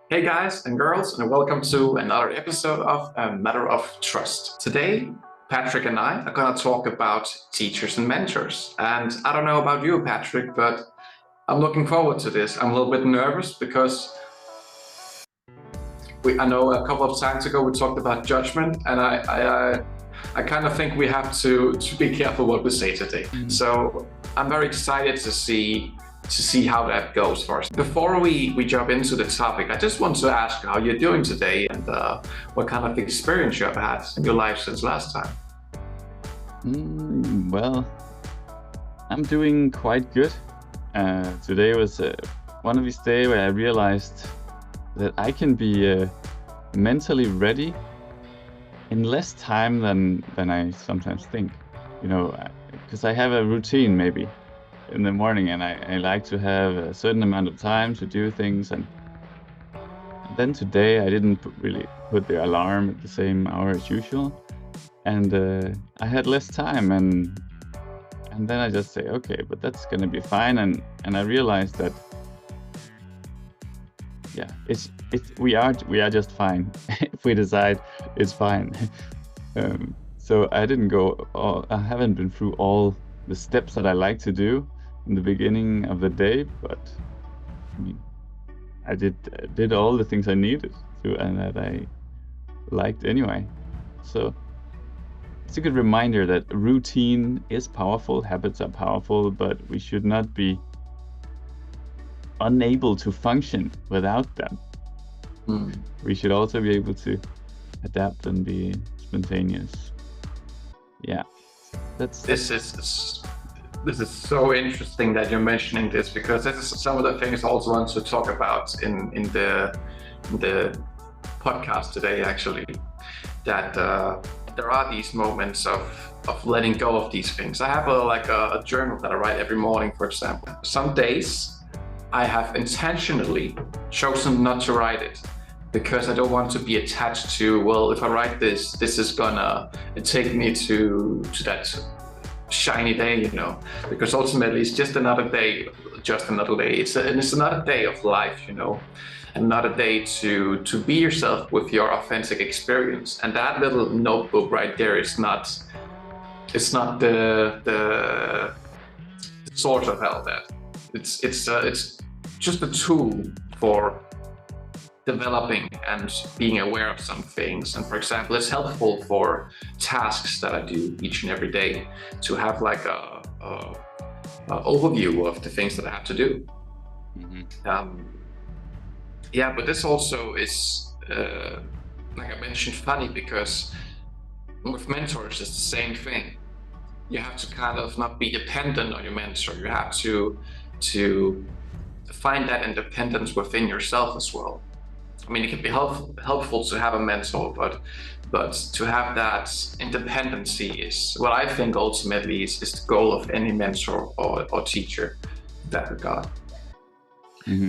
Hey guys and girls, and welcome to another episode of A Matter of Trust. Today, Patrick and I are going to talk about teachers and mentors. And I don't know about you, Patrick, but I'm looking forward to this. I'm a little bit nervous because I know a couple of times ago we talked about judgment, and I kind of think we have to be careful what we say today. So I'm very excited to see how that goes for us. Before we jump into the topic, I just want to ask how you're doing today and what kind of experience you have had in your life since last time. Well, I'm doing quite good. Today was one of these days where I realized that I can be mentally ready in less time than I sometimes think. You know, because I have a routine maybe in the morning, and I like to have a certain amount of time to do things, and then today I didn't really put the alarm at the same hour as usual, and I had less time, and then I just say, okay, but that's gonna be fine, and I realized that yeah, we are just fine if we decide it's fine. So I haven't been through all the steps that I like to do in the beginning of the day, but I mean, I did all the things I needed to and that I liked anyway. So it's a good reminder that routine is powerful, habits are powerful, but we should not be unable to function without them. We should also be able to adapt and be spontaneous. Yeah, This is so interesting that you're mentioning this, because this is some of the things I also want to talk about in the podcast today, actually, that there are these moments of letting go of these things. I have a journal that I write every morning, for example. Some days I have intentionally chosen not to write it because I don't want to be attached to, well, if I write this is gonna take me to that shiny day, you know, because ultimately it's just another day. It's another day of life, you know, another day to be yourself with your authentic experience. And that little notebook right there is not the source of all that. It's just a tool for developing and being aware of some things. And for example, it's helpful for tasks that I do each and every day to have like a overview of the things that I have to do. But this also is, like I mentioned, funny, because with mentors it's the same thing. You have to kind of not be dependent on your mentor. You have to find that independence within yourself as well. I mean, it can be helpful to have a mentor, but to have that independency is what I think ultimately is the goal of any mentor or teacher in that regard.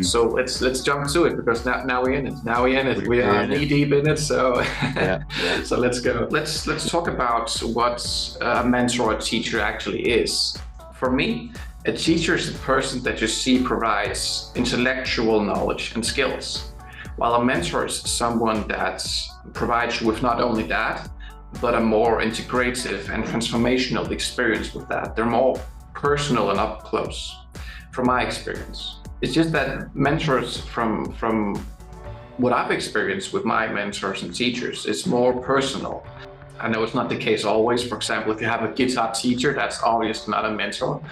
So let's jump to it, because now we're in it. We are knee deep in it. So So let's go. Let's talk about what a mentor or teacher actually is. For me, a teacher is a person that you see provides intellectual knowledge and skills, while a mentor is someone that provides you with not only that, but a more integrative and transformational experience with that. They're more personal and up close, from my experience. It's just that mentors, from what I've experienced with my mentors and teachers, is more personal. I know it's not the case always. For example, if you have a guitar teacher, that's obviously not a mentor,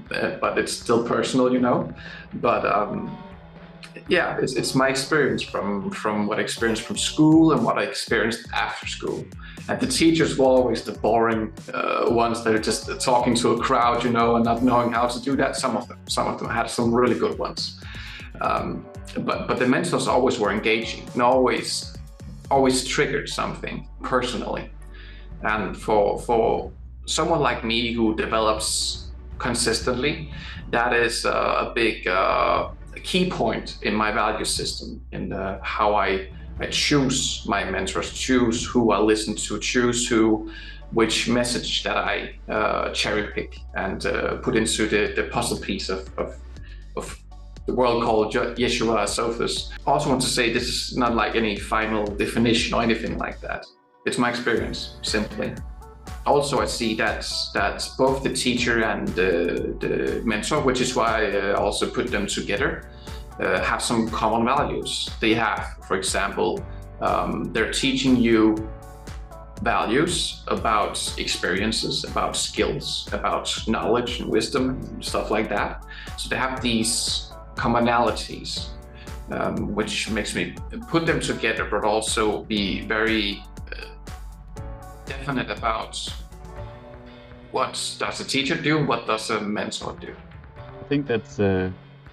but it's still personal, you know. But it's my experience from what I experienced from school and what I experienced after school. And the teachers were always the boring ones that are just talking to a crowd, you know, and not knowing how to do that. Some of them had some really good ones. But the mentors always were engaging and always triggered something personally. And for someone like me who develops consistently, that is a big key point in my value system, in how I I choose my mentors, choose who I listen to, choose which message that I cherry pick and put into the puzzle piece of the world called Yeshua Sophus. I also want to say this is not like any final definition or anything like that. It's my experience, simply. Also, I see that both the teacher and the mentor, which is why I also put them together, have some common values. They have, for example, they're teaching you values about experiences, about skills, about knowledge and wisdom, stuff like that. So they have these commonalities, which makes me put them together, but also be very definite about what does a teacher do, what does a mentor do. I think that's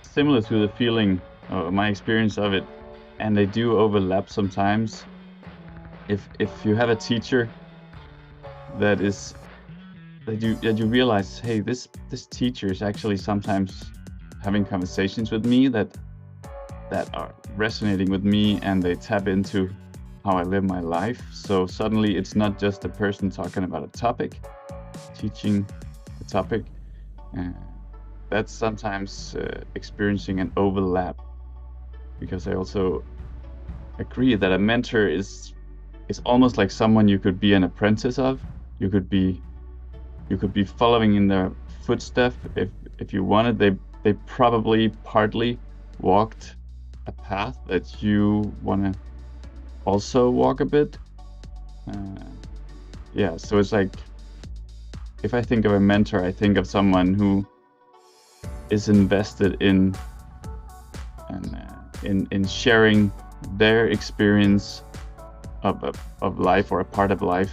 similar to the feeling, my experience of it, and they do overlap sometimes. If you have a teacher that you realize, hey, this teacher is actually sometimes having conversations with me that are resonating with me, and they tap into how I live my life. So suddenly it's not just a person talking about a topic, teaching a topic. That's sometimes experiencing an overlap, because I also agree that a mentor is almost like someone you could be an apprentice of. You could be following in their footsteps if you wanted. They probably partly walked a path that you want to also walk a bit. Yeah, so it's like, if I think of a mentor, I think of someone who is invested in sharing their experience of life, or a part of life,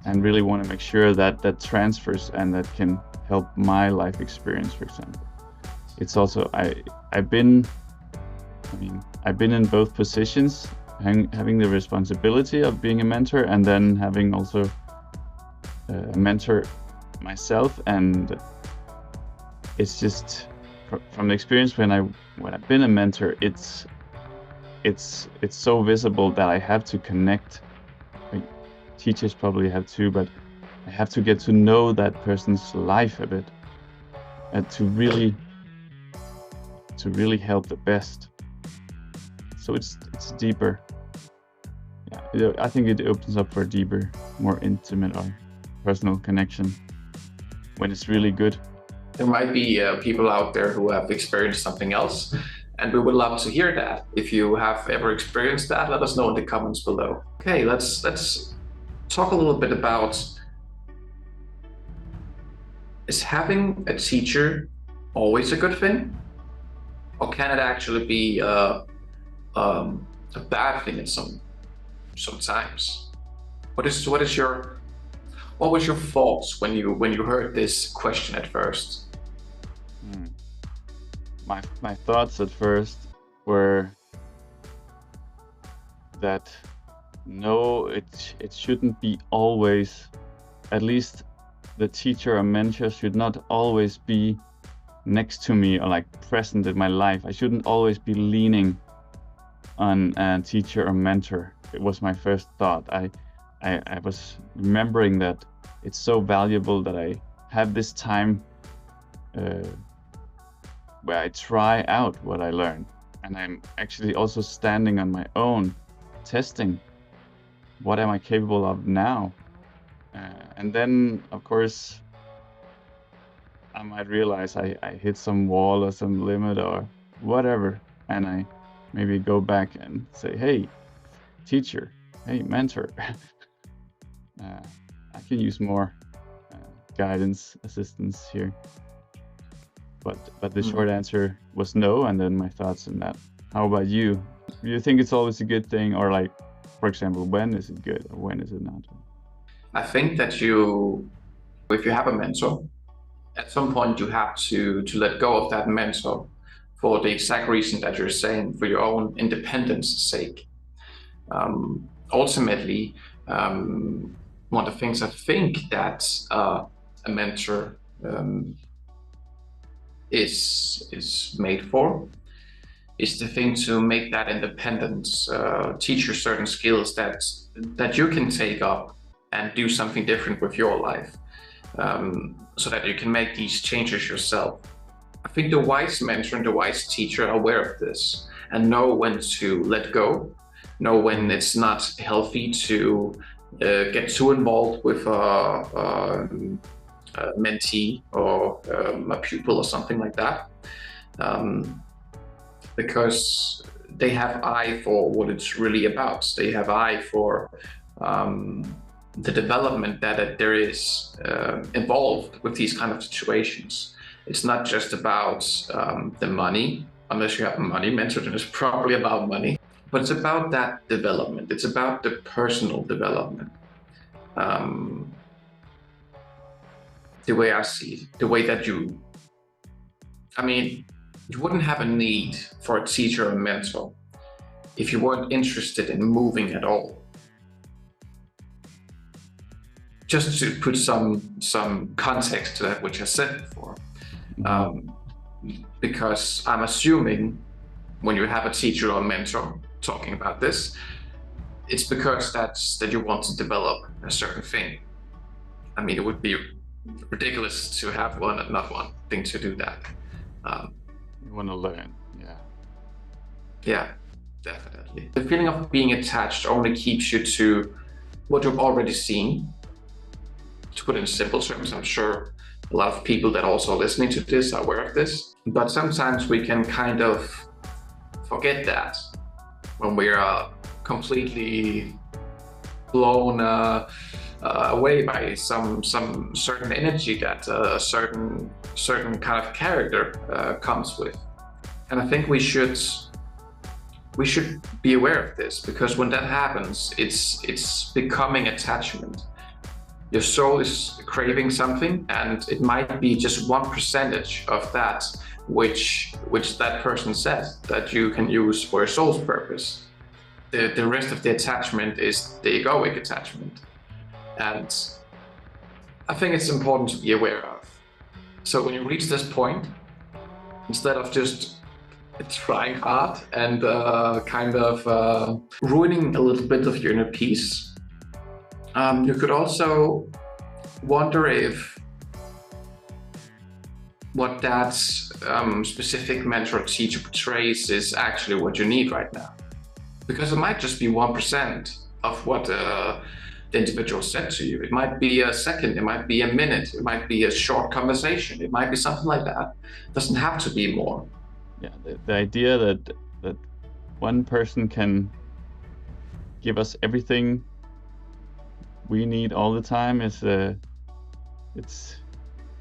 and really want to make sure that transfers and that can help my life experience, for example. It's also, I've been in both positions, having the responsibility of being a mentor, and then having also a mentor myself. And it's just from the experience when I've been a mentor, it's so visible that I have to connect. Like, teachers probably have too, but I have to get to know that person's life a bit, and to really help the best. So it's deeper. Yeah, I think it opens up for a deeper, more intimate or personal connection when it's really good. There might be people out there who have experienced something else, and we would love to hear that. If you have ever experienced that, let us know in the comments below. Okay, let's talk a little bit about, is having a teacher always a good thing? Or can it actually be a bad thing at sometimes? What was your thoughts when you heard this question at first? My thoughts at first were that no, it shouldn't be always, at least the teacher or mentor should not always be next to me or like present in my life. I shouldn't always be leaning on a teacher or mentor. It was my first thought. I was remembering that it's so valuable that I have this time where I try out what I learned, and I'm actually also standing on my own, testing what am I capable of now. And then, of course, I might realize I hit some wall or some limit or whatever, and I maybe go back and say, hey, teacher, hey, mentor, I can use more guidance, assistance here. But the short answer was no, and then my thoughts on that. How about you? Do you think it's always a good thing, or like, for example, when is it good or when is it not? I think that if you have a mentor, at some point you have to let go of that mentor for the exact reason that you're saying, for your own independence sake. Ultimately, one of the things I think that a mentor is made for is the thing to make that independence, teach you certain skills that you can take up and do something different with your life, so that you can make these changes yourself. I think the wise mentor and the wise teacher are aware of this and know when to let go, know when it's not healthy to get too involved with a mentee or a pupil or something like that, because they have eye for what it's really about. They have eye for the development that there is involved with these kind of situations. It's not just about the money, unless you have a money mentor, then it's probably about money. But it's about that development. It's about the personal development. Um, the way I see it, the way that I mean, you wouldn't have a need for a teacher or a mentor if you weren't interested in moving at all. Just to put some context to that, which I said before, because I'm assuming when you have a teacher or a mentor talking about this, it's because that you want to develop a certain thing. I mean, it would be ridiculous to have one and not one thing to do that. You want to learn, yeah. Yeah, definitely. The feeling of being attached only keeps you to what you've already seen. To put it in simple terms, I'm sure a lot of people that also are listening to this are aware of this. But sometimes we can kind of forget that when we are completely blown away by some certain energy that a certain kind of character comes with. And I think we should be aware of this, because when that happens, it's becoming attachment. Your soul is craving something, and it might be just 1% of that which that person says that you can use for your soul's purpose. The rest of the attachment is the egoic attachment. And I think it's important to be aware of. So when you reach this point, instead of just trying hard and kind of ruining a little bit of your inner peace, you could also wonder if what that specific mentor or teacher portrays is actually what you need right now. Because it might just be 1% of what the individual said to you. It might be a second, it might be a minute, it might be a short conversation, it might be something like that. It doesn't have to be more. Yeah, the idea that one person can give us everything we need all the time is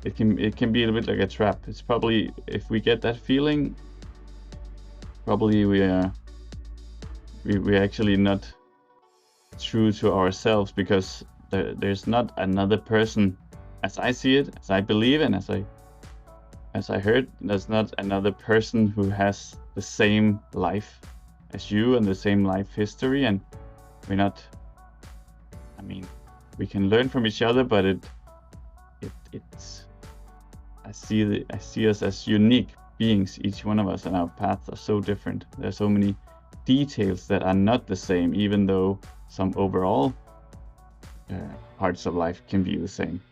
it can be a bit like a trap. It's probably, if we get that feeling, probably we're actually not true to ourselves, because there's not another person, as I see it, as I believe, and as I heard, there's not another person who has the same life as you and the same life history, and we're not. I mean, we can learn from each other, but it's. I see us as unique beings, each one of us, and our paths are so different. There's so many details that are not the same, even though some overall parts of life can be the same.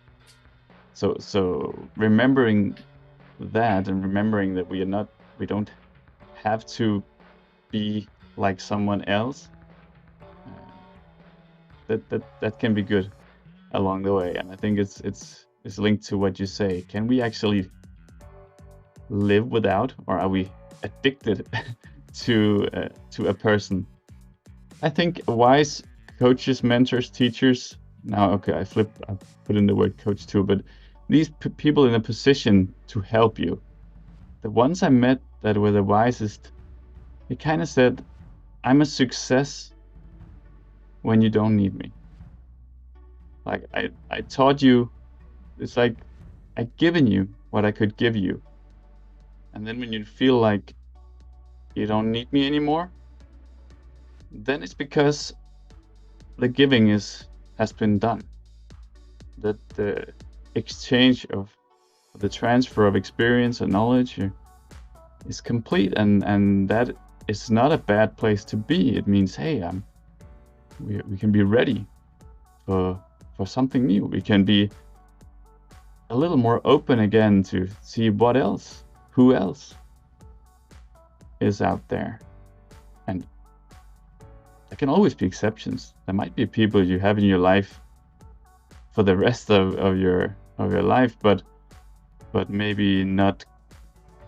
So remembering that, and remembering that we don't have to be like someone else, that can be good along the way. And I think it's linked to what you say. Can we actually live without, or are we addicted to a person? I think wise coaches, mentors, teachers. Now, okay, I put in the word coach too, but these people in a position to help you. The ones I met that were the wisest, they kind of said, "I'm a success when you don't need me." Like I taught you. It's like I've given you what I could give you, and then when you feel like you don't need me anymore, then it's because the giving has been done. That the exchange of the transfer of experience and knowledge is complete, and that is not a bad place to be. It means, hey, we can be ready for something new. We can be a little more open again to see what else, who else is out there. And there can always be exceptions. There might be people you have in your life for the rest of your life, but maybe not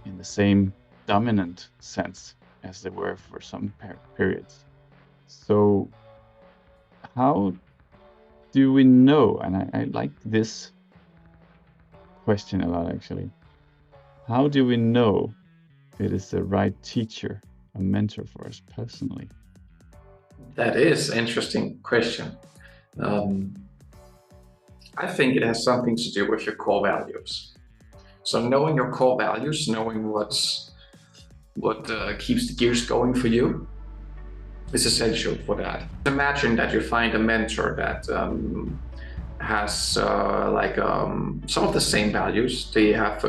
in the same dominant sense as they were for some periods. So how do we know, and I like this question a lot actually, how do we know it is the right teacher or mentor for us personally? That is an interesting question. I think it has something to do with your core values. So knowing your core values, knowing what keeps the gears going for you, is essential for that. Imagine that you find a mentor that has some of the same values. They have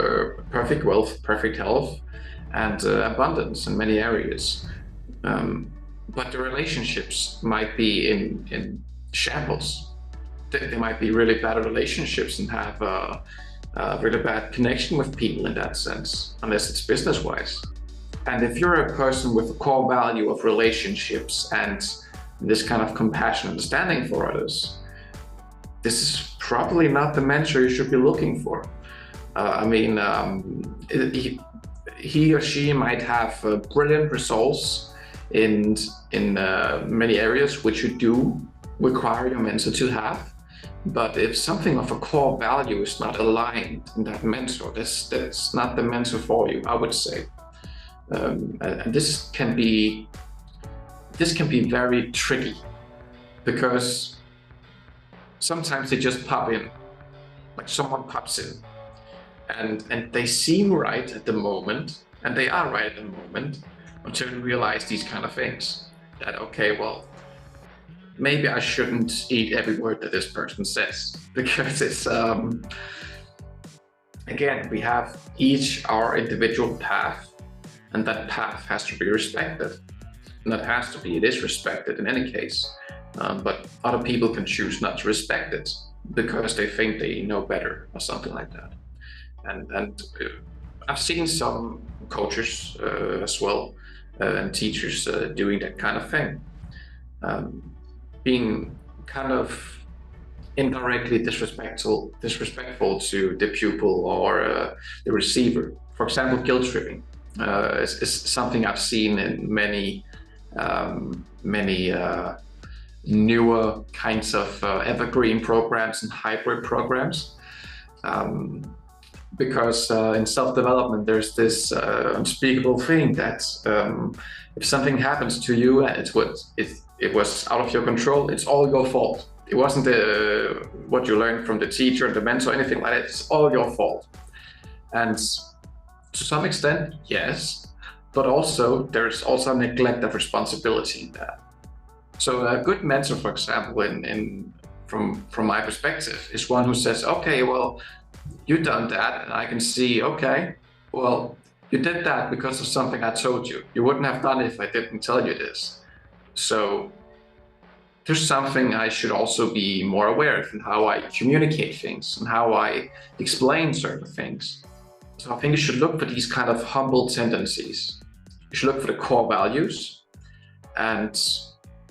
perfect wealth, perfect health, and abundance in many areas. But the relationships might be in shambles. They might be really bad relationships and have a really bad connection with people in that sense, unless it's business-wise. And if you're a person with a core value of relationships and this kind of compassion, understanding for others, this is probably not the mentor you should be looking for. He or she might have brilliant results in many areas which you do require your mentor to have. But if something of a core value is not aligned in that mentor, that's not the mentor for you, I would say. And this can be very tricky, because sometimes they just pop in, like someone pops in, and they seem right at the moment, and they are right at the moment, until you realize these kind of things. That, okay, well, maybe I shouldn't eat every word that this person says, because it's, again, we have each our individual path, and that path has to be respected. Not has to be, it is respected in any case. But other people can choose not to respect it because they think they know better or something like that. And I've seen some coaches as well and teachers doing that kind of thing, being kind of indirectly disrespectful to the pupil or the receiver. For example, guilt tripping is something I've seen in many newer kinds of evergreen programs and hybrid programs. Because in self-development, there's this unspeakable thing that if something happens to you and it was out of your control, it's all your fault. It wasn't what you learned from the teacher, the mentor, anything like that. It's all your fault. And to some extent, yes, but also there's also neglect of responsibility in that. So a good mentor, for example, from my perspective, is one who says, okay, well, you've done that, and I can see, okay, well, you did that because of something I told you. You wouldn't have done it if I didn't tell you this. So there's something I should also be more aware of in how I communicate things and how I explain certain things. So I think you should look for these kind of humble tendencies. You should look for the core values, and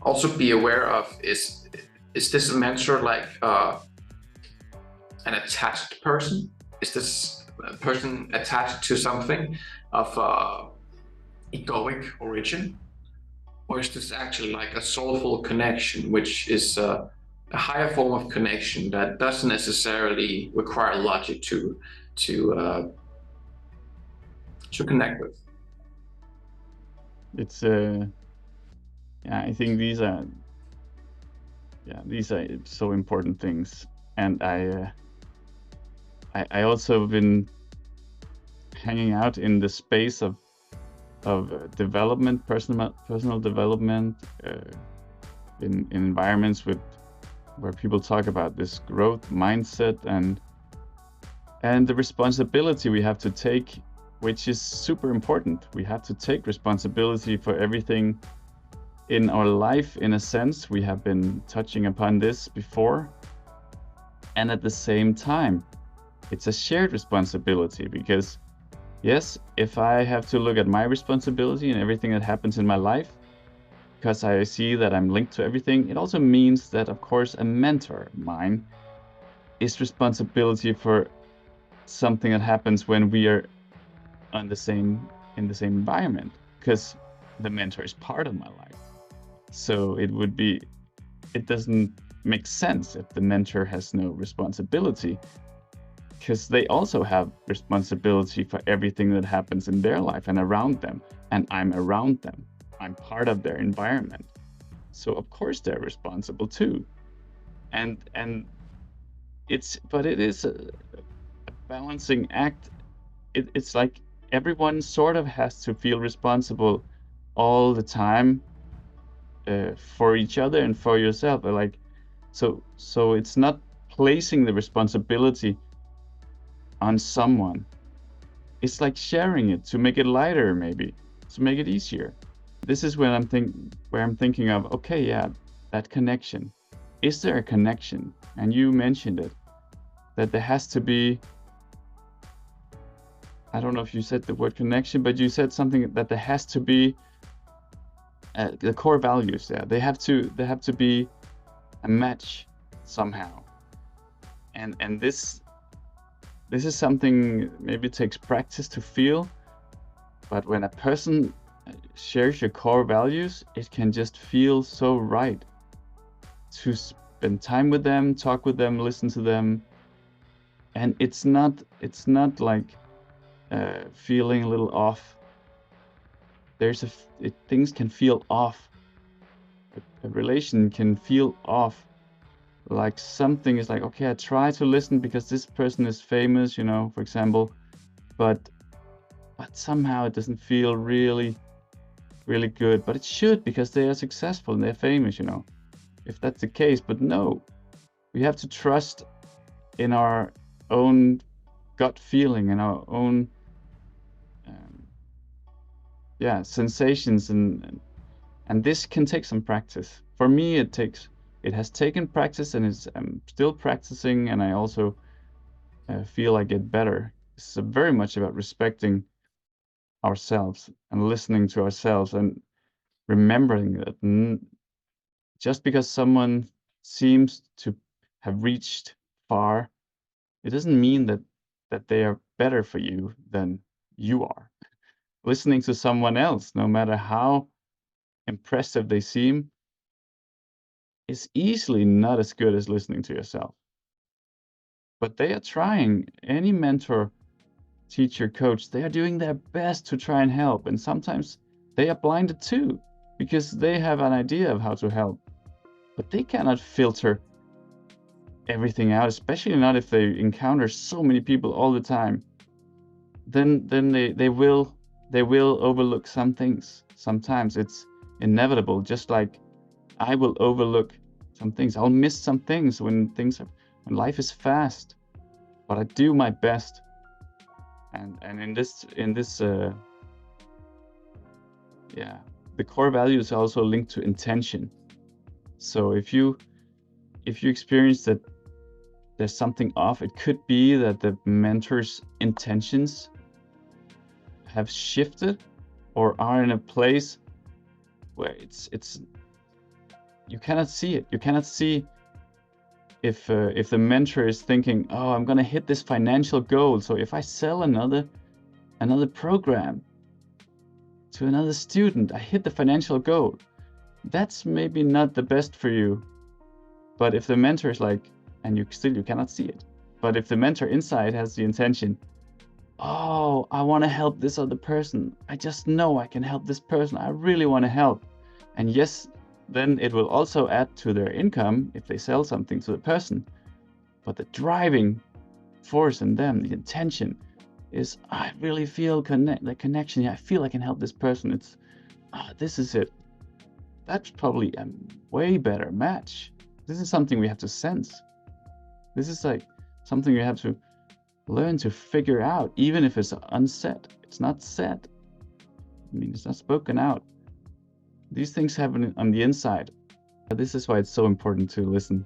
also be aware of, is this a mentor like an attached person? Is this person attached to something of egoic origin? Or is this actually like a soulful connection, which is a higher form of connection that doesn't necessarily require logic to connect with? It's yeah, I think these are so important things, and I also been hanging out in the space of development, personal development, in environments where people talk about this growth mindset and the responsibility we have to take which is super important. We have to take responsibility for everything in our life, in a sense. We have been touching upon this before. And at the same time, it's a shared responsibility because, yes, if I have to look at my responsibility and everything that happens in my life, because I see that I'm linked to everything, it also means that, of course, a mentor of mine is responsibility for something that happens when we are in the same environment, because the mentor is part of my life. So it doesn't make sense if the mentor has no responsibility, because they also have responsibility for everything that happens in their life and around them, and I'm around them. I'm part of their environment. So of course they're responsible too. And it is a balancing act. It's like everyone sort of has to feel responsible all the time, for each other and for yourself. Like, so it's not placing the responsibility on someone. It's like sharing it to make it lighter, maybe to make it easier. This is when I'm thinking of, okay, yeah, that connection. Is there a connection? And you mentioned it, that there has to be. I don't know if you said the word connection, but you said something that there has to be, the core values. Yeah, they have to be a match somehow. And this is something maybe takes practice to feel, but when a person shares your core values, it can just feel so right to spend time with them, talk with them, listen to them. And it's not like feeling a little off. Things can feel off. A relation can feel off, like something is like, okay, I try to listen because this person is famous, for example, but somehow it doesn't feel really good. But it should, because they are successful and they're famous, if that's the case. But no, we have to trust in our own gut feeling and our own sensations, and this can take some practice. For me, it has taken practice, and I'm still practicing, and I also feel I get better. It's very much about respecting ourselves and listening to ourselves, and remembering that just because someone seems to have reached far, it doesn't mean that they are better for you than you are. Listening to someone else, no matter how impressive they seem, is easily not as good as listening to yourself. But they are trying. Any mentor, teacher, coach, they are doing their best to try and help. And sometimes they are blinded too, because they have an idea of how to help. But they cannot filter everything out, especially not if they encounter so many people all the time. Then they will overlook some things. Sometimes it's inevitable, just like I will overlook some things. I'll miss some things when life is fast. But I do my best. And in this the core values are also linked to intention. So if you experience that there's something off, it could be that the mentor's intentions have shifted or are in a place where it's you cannot see it. You cannot see if the mentor is thinking, oh, I'm gonna hit this financial goal, so if I sell another program to another student, I hit the financial goal. That's maybe not the best for you. But if the mentor is like, and you cannot see it, but if the mentor inside has the intention, oh, I want to help this other person, I just know I can help this person, I really want to help. And yes, then it will also add to their income if they sell something to the person. But the driving force in them, the intention, is, I really feel the connection. Yeah, I feel I can help this person. It's, this is it. That's probably a way better match. This is something we have to sense. This is like something we have to learn to figure out, even if it's unsaid. It's not said. I mean, it's not spoken out. These things happen on the inside. This is why it's so important to listen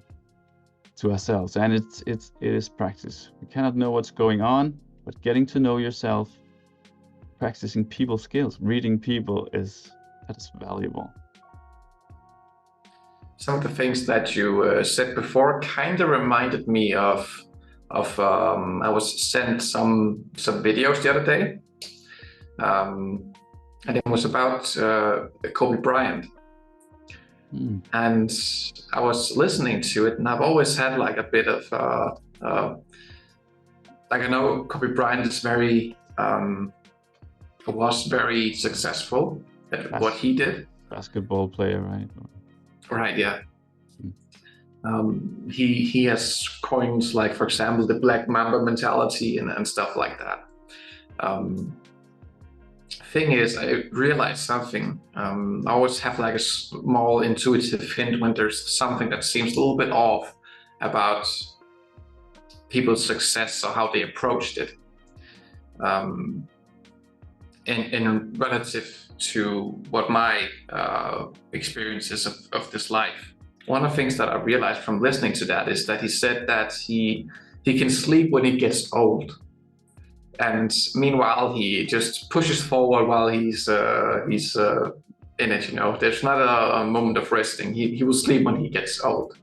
to ourselves, and it is practice. We cannot know what's going on, but getting to know yourself, practicing people skills, reading people is valuable. Some of the things that you said before kind of reminded me of I was sent some videos the other day, and it was about Kobe Bryant. And I was listening to it, and I've always had like a bit of like, I know Kobe Bryant is was very successful at what he did. Basketball player, right? Right, yeah. He has coins like, for example, the Black Mamba mentality and stuff like that. Thing is, I realized something. I always have like a small intuitive hint when there's something that seems a little bit off about people's success or how they approached it, in relative to what my experiences of this life. One of the things that I realized from listening to that is that he said that he can sleep when he gets old. And meanwhile, he just pushes forward while he's in it. You know, there's not a moment of resting. He will sleep when he gets old.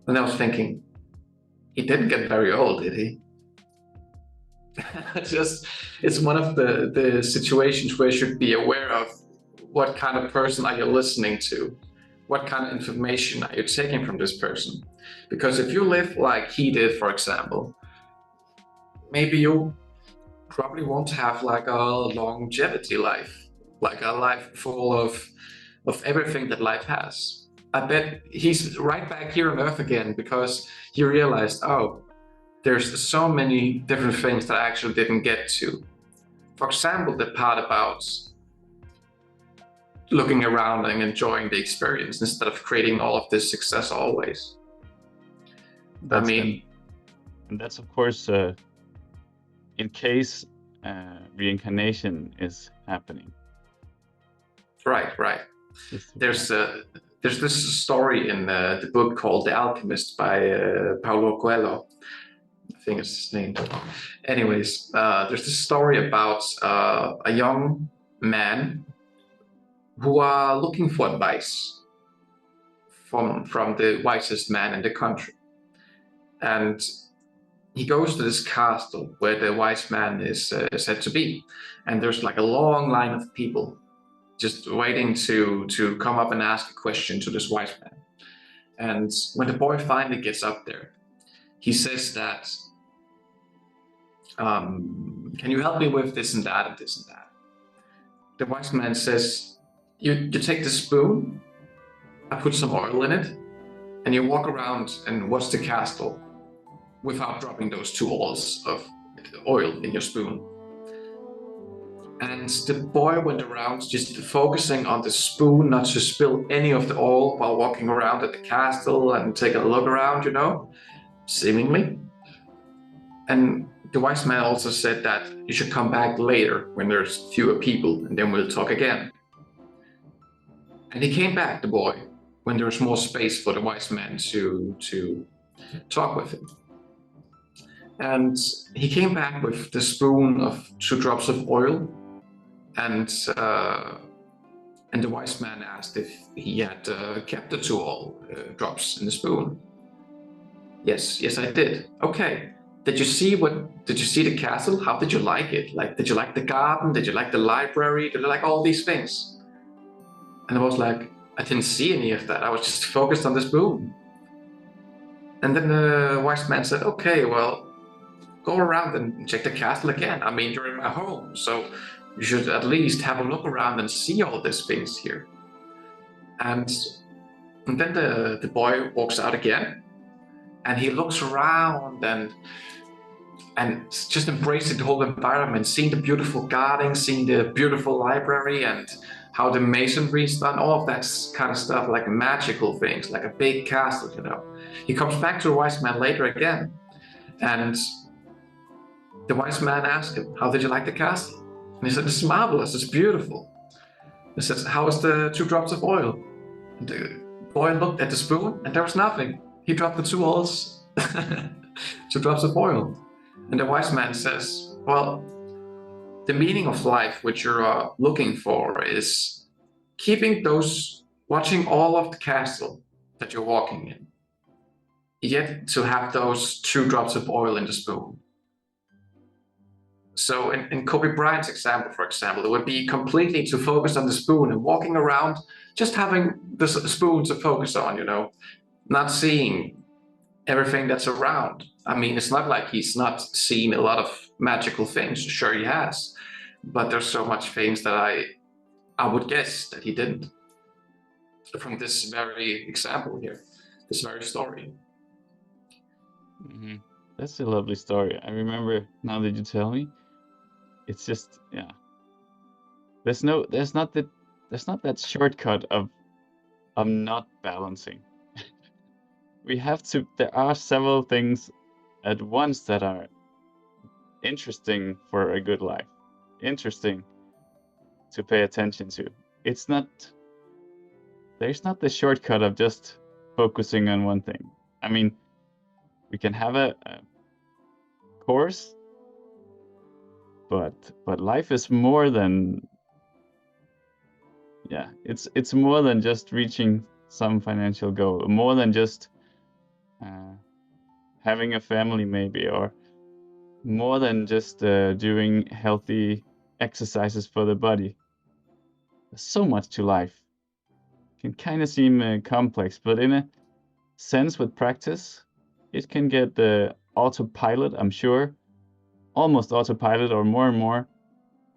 And I was thinking, he didn't get very old, did he? It's one of the situations where you should be aware of what kind of person are you listening to, what kind of information are you taking from this person. Because if you live like he did, for example, maybe you probably won't have like a longevity life, like a life full of everything that life has. I bet he's right back here on Earth again because he realized, oh, there's so many different things that I actually didn't get to. For example, the part about looking around and enjoying the experience instead of creating all of this success always. And that's of course in case reincarnation is happening. Right. There's this story in the book called The Alchemist by Paulo Coelho. I think it's his name. Anyways, there's this story about a young man who are looking for advice from the wisest man in the country. And he goes to this castle where the wise man is said to be. And there's like a long line of people just waiting to come up and ask a question to this wise man. And when the boy finally gets up there, he says that, can you help me with this and that and this and that? The wise man says, you take the spoon, I put some oil in it, and you walk around and watch the castle without dropping those 2 oils of oil in your spoon. And the boy went around just focusing on the spoon, not to spill any of the oil while walking around at the castle and taking a look around, you know, seemingly. And the wise man also said that you should come back later when there's fewer people, and then we'll talk again. And he came back, the boy, when there was more space for the wise man to talk with him. And he came back with the spoon of 2 drops of oil, and the wise man asked if he had kept the 2 drops in the spoon. Yes, I did. Okay. Did you see the castle? How did you like it? Like, did you like the garden? Did you like the library? Did you like all these things? And I was like, I didn't see any of that. I was just focused on the spoon. And then the wise man said, okay, well, go around and check the castle again. I mean, you're in my home, so you should at least have a look around and see all these things here. And then the boy walks out again, and he looks around and just embracing the whole environment, seeing the beautiful garden, seeing the beautiful library, and how the masonry is done, all of that kind of stuff, like magical things, like a big castle, you know. He comes back to the wise man later again, and the wise man asked him, how did you like the castle? And he said, "This is marvelous. It's beautiful." He said, "How is the two drops of oil?" And the boy looked at the spoon, and there was nothing. He dropped the two oils, two drops of oil. And the wise man says, "Well, the meaning of life, which you're looking for, is keeping those, watching all of the castle that you're walking in, yet to have those two drops of oil in the spoon." So in Kobe Bryant's example, for example, it would be completely to focus on the spoon and walking around, just having the spoon to focus on, not seeing everything that's around. I mean, it's not like he's not seen a lot of magical things. Sure, he has, but there's so much things that I would guess that he didn't, from this very example here, this very story. Hmm. That's a lovely story. I remember now that you tell me. It's just, yeah. There's no, there's not that shortcut of not balancing. We have to. There are several things at once that are interesting for a good life, interesting to pay attention to. It's not. There's not the shortcut of just focusing on one thing. I mean, we can have a course, but life is more than, yeah. It's more than just reaching some financial goal, more than just uh, having a family, maybe, or more than just doing healthy exercises for the body. There's so much to life. Can kind of seem complex, but in a sense, with practice, it can get the autopilot, I'm sure, almost autopilot, or more and more,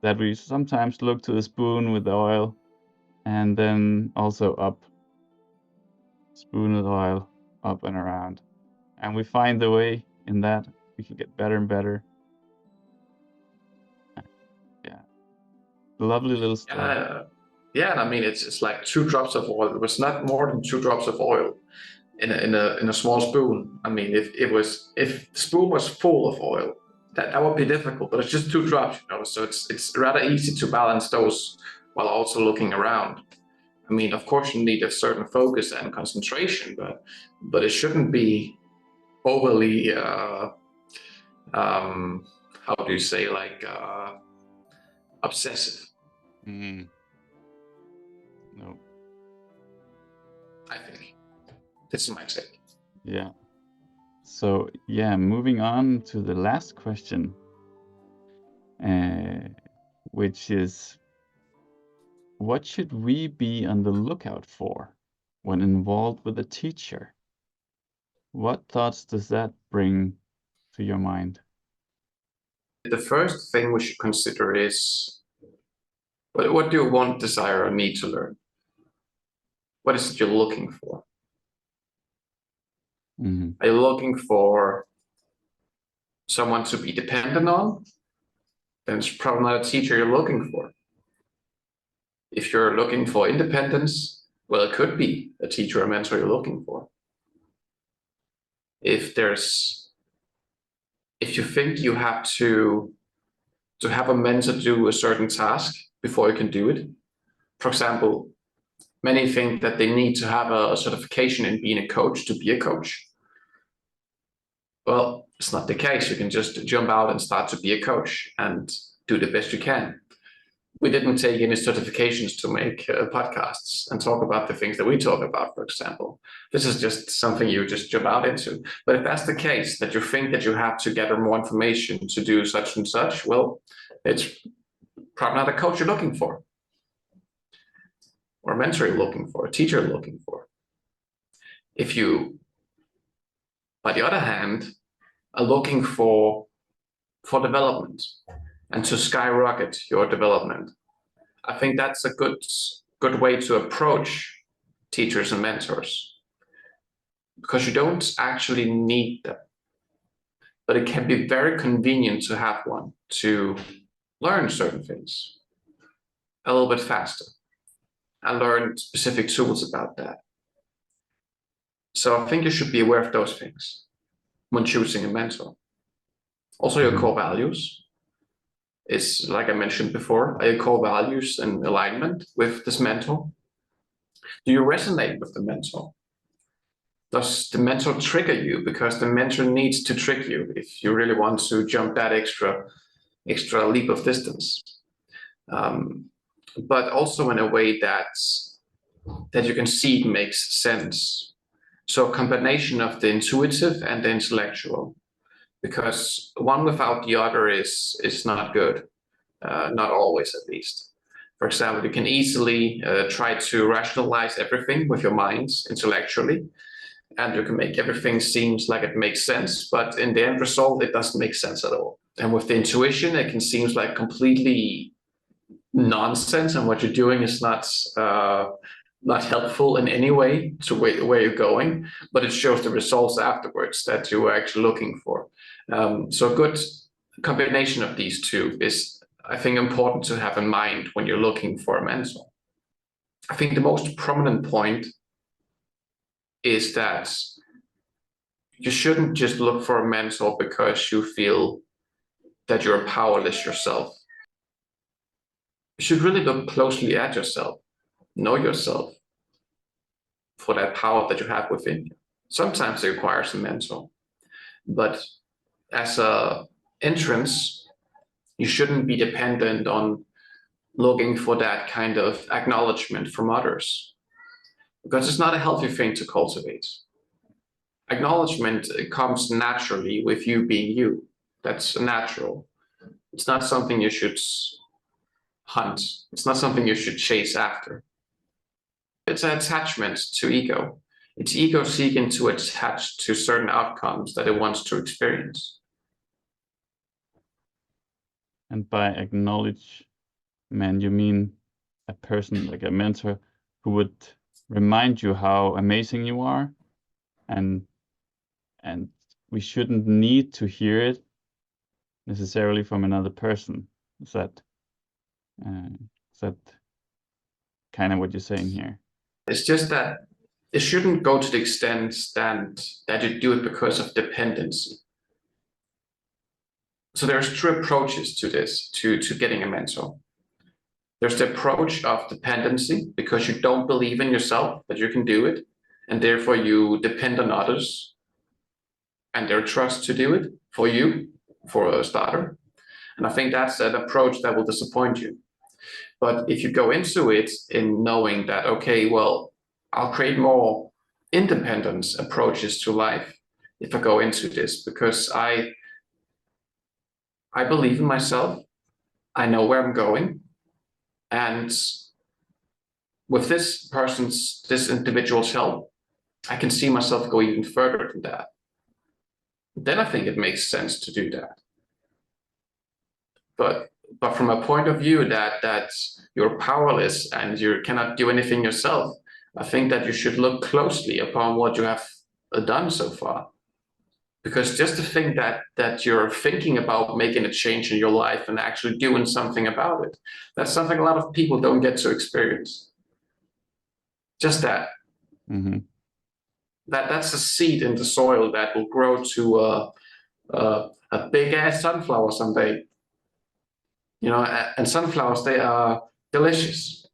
that we sometimes look to the spoon with the oil and then also up, spoon with oil, up and around. And we find the way in that. We can get better and better. Yeah, lovely little story. Yeah, and I mean it's like two drops of oil. It was not more than two drops of oil in a small spoon. I mean, if the spoon was full of oil, that would be difficult. But it's just two drops, So it's rather easy to balance those while also looking around. I mean, of course, you need a certain focus and concentration, but it shouldn't be overly how do you say, like obsessive. Mm, no, I think this is my take. yeah. So, yeah, moving on to the last question, uh, which is, what should we be on the lookout for when involved with a teacher? What thoughts does that bring to your mind? The first thing we should consider is, what do you want, desire, or need to learn? What is it you're looking for? Hmm. Are you looking for someone to be dependent on? Then it's probably not a teacher you're looking for. If you're looking for independence, well, it could be a teacher or mentor you're looking for. If you think you have to have a mentor do a certain task before you can do it. For example, many think that they need to have a certification in being a coach to be a coach. Well, it's not the case. You can just jump out and start to be a coach and do the best you can. We didn't take any certifications to make podcasts and talk about the things that we talk about, for example. This is just something you just jump out into. But if that's the case, that you think that you have to gather more information to do such and such, well, it's probably not a coach you're looking for, or a mentor you're looking for, a teacher you're looking for. If you, by the other hand, are looking for development and to skyrocket your development, I think that's a good way to approach teachers and mentors, because you don't actually need them, but it can be very convenient to have one to learn certain things a little bit faster and learn specific tools about that. So I think you should be aware of those things when choosing a mentor. Also, your Hmm. core values. is, like I mentioned before, are your core values in alignment with this mentor? Do you resonate with the mentor? Does the mentor trigger you? Because the mentor needs to trick you if you really want to jump that extra leap of distance. But also in a way that you can see it makes sense. So a combination of the intuitive and the intellectual, because one without the other is not good, not always at least. For example, you can easily try to rationalize everything with your minds intellectually, and you can make everything seems like it makes sense, but in the end result, it doesn't make sense at all. And with the intuition, it can seem like completely nonsense, and what you're doing is not helpful in any way to where you're going, but it shows the results afterwards that you were actually looking for. So a good combination of these two is, I think, important to have in mind when you're looking for a mentor. I think the most prominent point is that you shouldn't just look for a mentor because you feel that you're powerless yourself. You should really look closely at yourself, know yourself for that power that you have within you. Sometimes it requires a mentor, but as a entrance, you shouldn't be dependent on looking for that kind of acknowledgement from others, because it's not a healthy thing to cultivate. Acknowledgement comes naturally with you being you. That's natural. It's not something you should hunt. It's not something you should chase after. It's an attachment to ego. It's ego seeking to attach to certain outcomes that it wants to experience. And by acknowledgement, you mean a person like a mentor who would remind you how amazing you are, and we shouldn't need to hear it necessarily from another person. Is that kind of what you're saying here? It's just that it shouldn't go to the extent that you do it because of dependency. So there's two approaches to this, to getting a mentor. There's the approach of dependency, because you don't believe in yourself that you can do it, and therefore you depend on others and their trust to do it for you, for a starter. And I think that's an approach that will disappoint you. But if you go into it in knowing that, okay, well, I'll create more independent approaches to life if I go into this, because I believe in myself, I know where I'm going, and with this individual's help, I can see myself go even further than that. Then I think it makes sense to do that. But from a point of view that you're powerless and you cannot do anything yourself, I think that you should look closely upon what you have done so far. Because just to think that you're thinking about making a change in your life and actually doing something about it, that's something a lot of people don't get to experience. Just that. Mm-hmm. That's a seed in the soil that will grow to a big ass sunflower someday. You know, and sunflowers, they are delicious,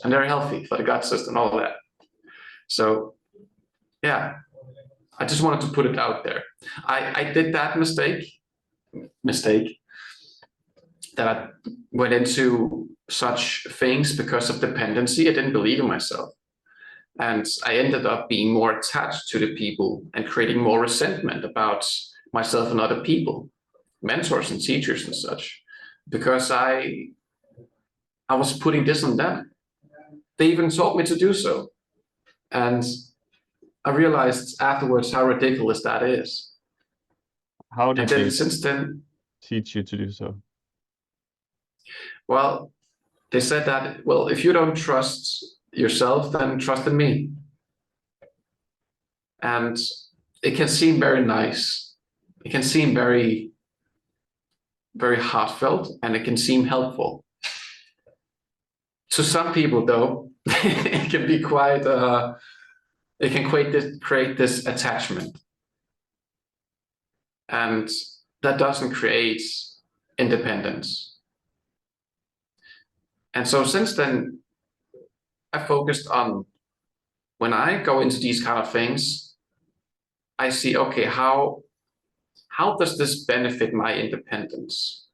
and they're healthy for the gut system, all of that. So, yeah, I just wanted to put it out there. I did that mistake that I went into such things because of dependency. I didn't believe in myself. And I ended up being more attached to the people and creating more resentment about myself and other people, mentors and teachers and such, because I was putting this on them. They even taught me to do so. And I realized afterwards how ridiculous that is. How did they since then teach you to do so? Well, they said that, well, if you don't trust yourself, then trust in me. And it can seem very nice. It can seem very, very heartfelt, and it can seem helpful. To some people, though, it can be quite, it can create this attachment. And that doesn't create independence. And so since then, I focused on when I go into these kind of things, I see, okay, how does this benefit my independence?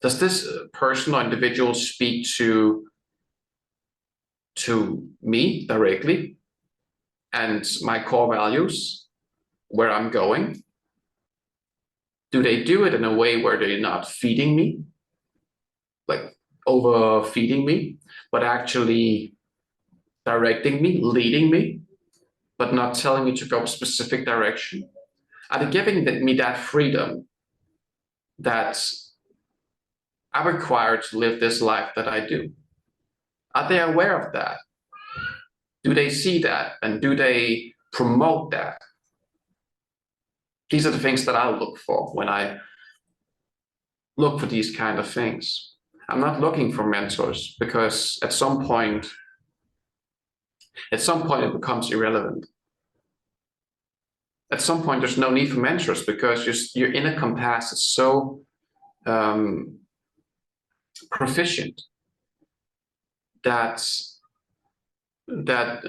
Does this person or individual speak to me directly and my core values, where I'm going? Do they do it in a way where they're not feeding me, like overfeeding me, but actually directing me, leading me, but not telling me to go a specific direction? Are they giving me that freedom that I'm required to live this life that I do? Are they aware of that? Do they see that? And do they promote that? These are the things that I look for when I look for these kind of things. I'm not looking for mentors because at some point it becomes irrelevant. At some point there's no need for mentors because your inner compass is so um, proficient that that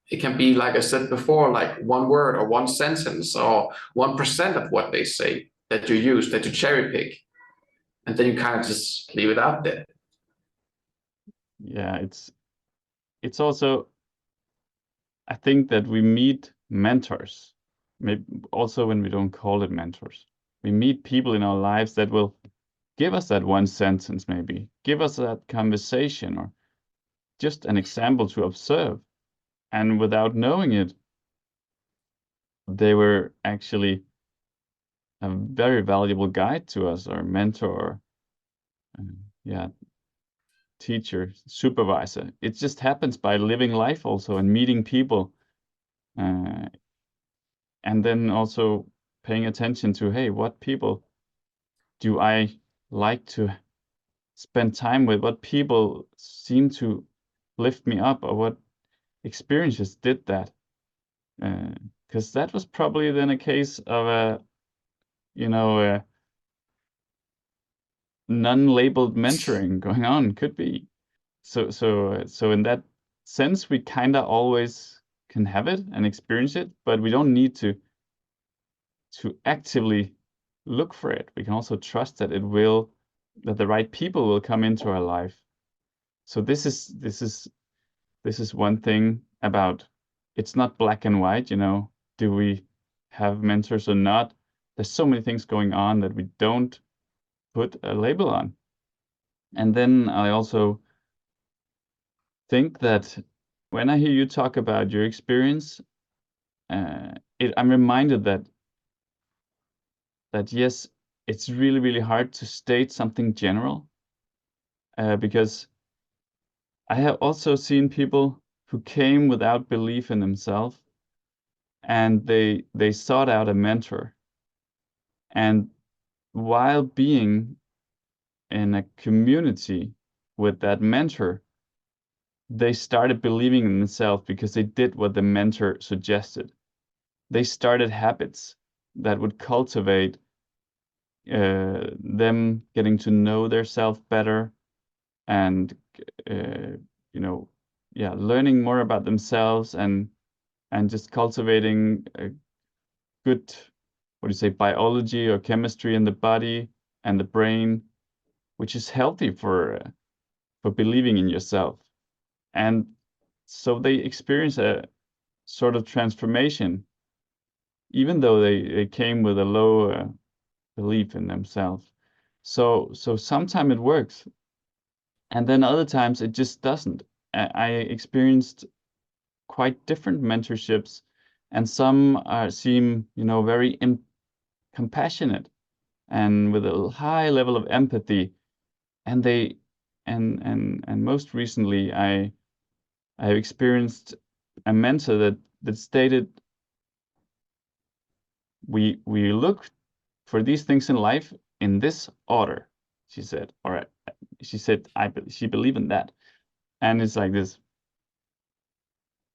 it can be, like I said before, like one word or one sentence or 1% of what they say that you use, that you cherry pick, and then you kind of just leave it out there. Yeah, it's also, I think that we meet mentors, maybe also when we don't call it mentors. We meet people in our lives that will give us that one sentence, maybe give us that conversation or just an example to observe. And without knowing it, they were actually a very valuable guide to us, or mentor, uh, yeah, teacher, supervisor. It just happens by living life also and meeting people, uh, and then also paying attention to, hey, what people do I like to spend time with? What people seem to lift me up, or what experiences did that? Because that was probably then a case of a non-labeled mentoring going on. Could be. So in that sense, we kind of always can have it and experience it, but we don't need to actively look for it. We can also trust that that the right people will come into our life. So this is one thing about, it's not black and white, do we have mentors or not? There's so many things going on that we don't put a label on. And then I also think that when I hear you talk about your experience, I'm reminded that yes, it's really, really hard to state something general, because I have also seen people who came without belief in themselves, and they sought out a mentor. And while being in a community with that mentor, they started believing in themselves because they did what the mentor suggested. They started habits that would cultivate them getting to know their self better, and uh, you know learning more about themselves, and just cultivating a good, what do you say, biology or chemistry in the body and the brain, which is healthy for believing in yourself. And so they experience a sort of transformation, even though they came with a low belief in themselves. So sometimes it works, and then other times it just doesn't. I experienced quite different mentorships, and some seem, very compassionate and with a high level of empathy, and they and most recently I have experienced a mentor that stated, we look for these things in life in this order. She said, all right. She said, she believed in that. And it's like this: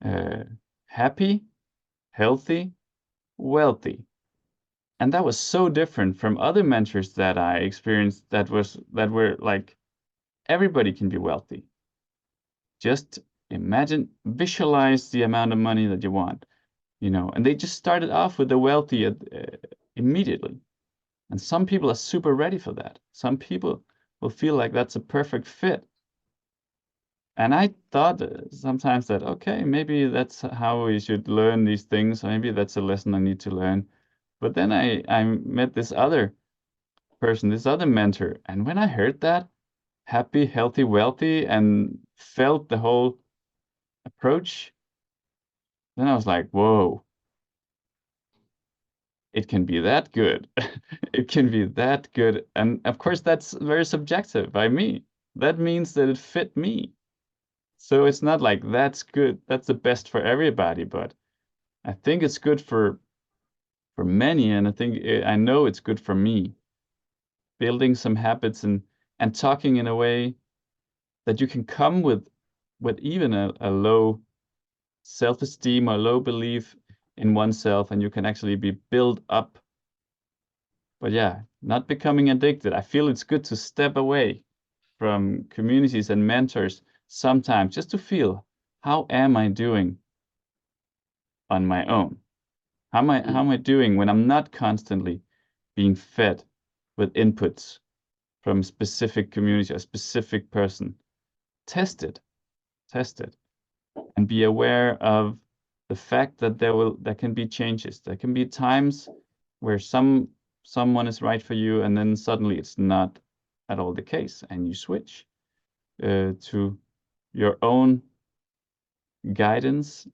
uh, happy, healthy, wealthy. And that was so different from other mentors that I experienced that were like, everybody can be wealthy. Just imagine, visualize the amount of money that you want, and they just started off with the wealthy immediately. And some people are super ready for that. Some people will feel like that's a perfect fit. And I thought sometimes that, okay, maybe that's how we should learn these things. Maybe that's a lesson I need to learn. But then I met this other person, this other mentor. And when I heard that, happy, healthy, wealthy, and felt the whole approach, then I was like, whoa, it can be that good. It can be that good. And of course, that's very subjective by me. That means that it fit me. So it's not like that's good, that's the best for everybody, but I think it's good for many, and I know it's good for me. Building some habits and talking in a way that you can come with even a low self-esteem or low belief in oneself, and you can actually be built up. But yeah, not becoming addicted. I feel it's good to step away from communities and mentors sometimes just to feel, how am I doing on my own? How am I doing when I'm not constantly being fed with inputs from specific community or specific person? Test it, test it, and be aware of the fact that there can be changes. There can be times where someone is right for you, and then suddenly it's not at all the case, and you switch to your own guidance,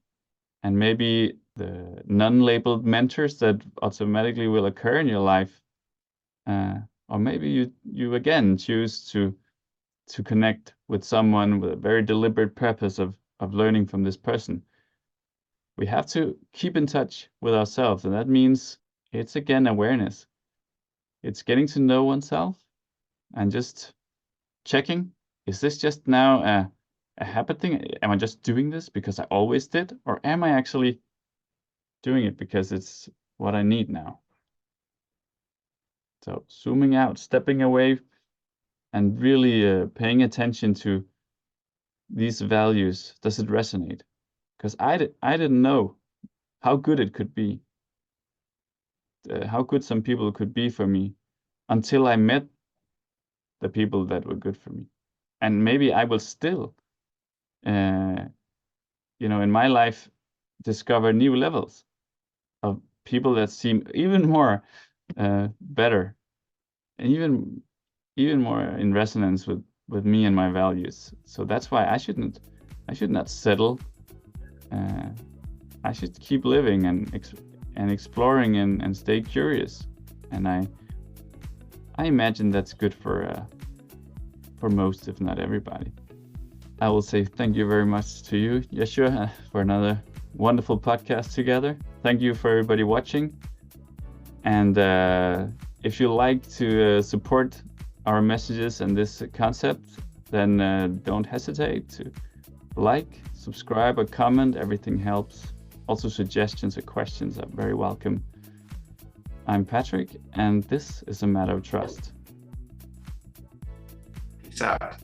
and maybe the non-labeled mentors that automatically will occur in your life, or maybe you again choose to connect with someone with a very deliberate purpose of learning from this person. We have to keep in touch with ourselves, and that means it's again awareness. It's getting to know oneself and just checking, is this just now a habit thing? Am I just doing this because I always did? Or am I actually doing it because it's what I need now? So zooming out, stepping away, and really paying attention to these values. Does it resonate? Because I didn't know how good it could be, how good some people could be for me, until I met the people that were good for me. And maybe I will still, in my life, discover new levels of people that seem even more better, and even more in resonance with me and my values. So that's why I should not settle. I should keep living and exploring and stay curious. And I imagine that's good for most, if not everybody. I will say thank you very much to you, Yeshua, for another wonderful podcast together. Thank you for everybody watching. And if you like to support our messages and this concept, then don't hesitate to like, subscribe, or comment. Everything helps. Also, suggestions or questions are very welcome. I'm Patrick, and this is a matter of trust. Peace out.